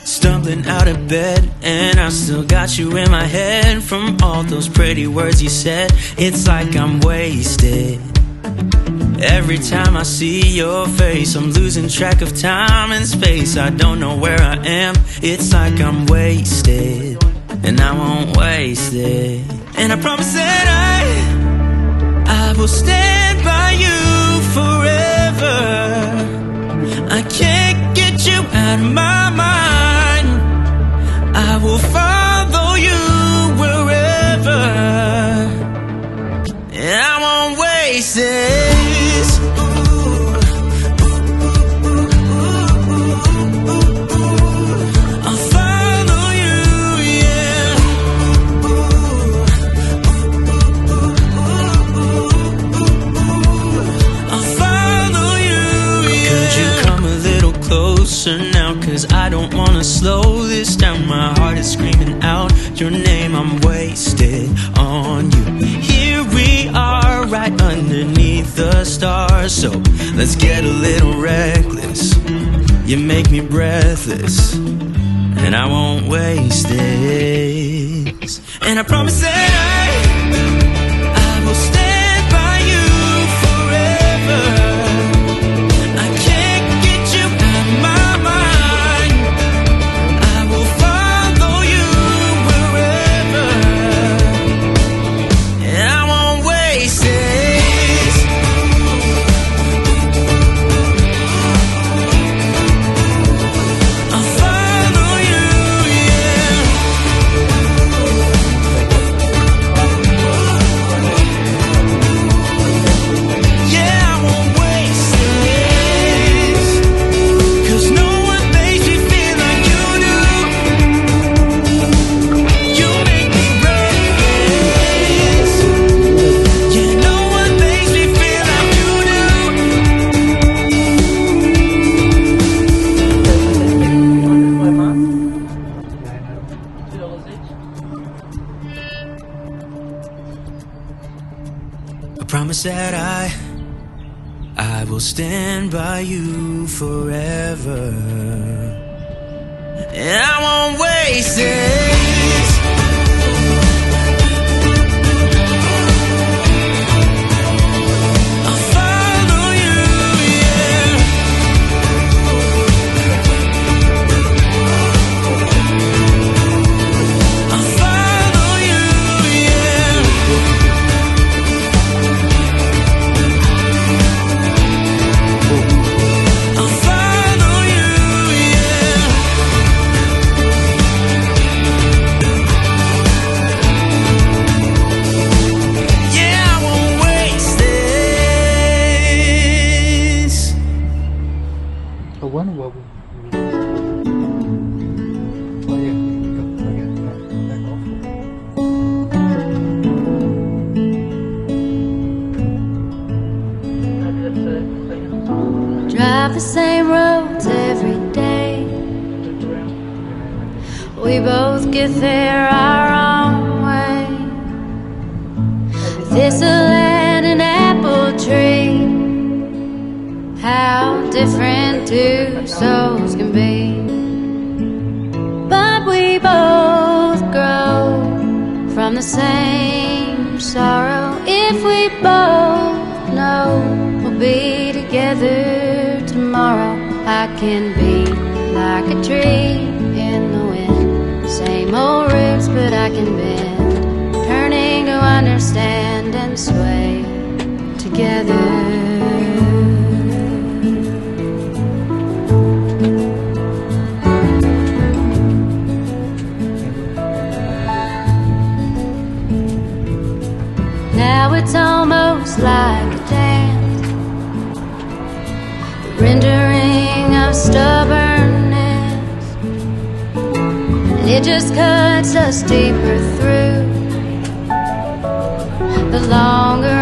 Stumbling out of bed, and I still got you in my head. From all those pretty words you said, it's like I'm wasted. Every time I see your face, I'm losing track of time and space. I don't know where I am, it's like I'm wasted, and I won't waste it. And I promise that I will stand by you forever. I can't get you out of my mind. I will follow you wherever, and I won't waste it. Now, cause I don't wanna slow this down. My heart is screaming out your name. I'm wasted on you. Here we are, right underneath the stars. So let's get a little reckless. You make me breathless, and I won't waste this. And I promise that I will stand by you forever. Promise that I will stand by you forever, and I won't waste this. I'll follow you, yeah. I'll follow you, yeah. Drive the same roads every day. We both get there our own way. Thistle and an apple tree, how different two souls can be. But we both grow from the same sorrow. If we both know we'll be together tomorrow, I can be like a tree in the wind. Same old roots, but I can bend, turning to understand and sway together. Now it's almost like a dance, the rendering of stubbornness, and it just cuts us deeper through. The longer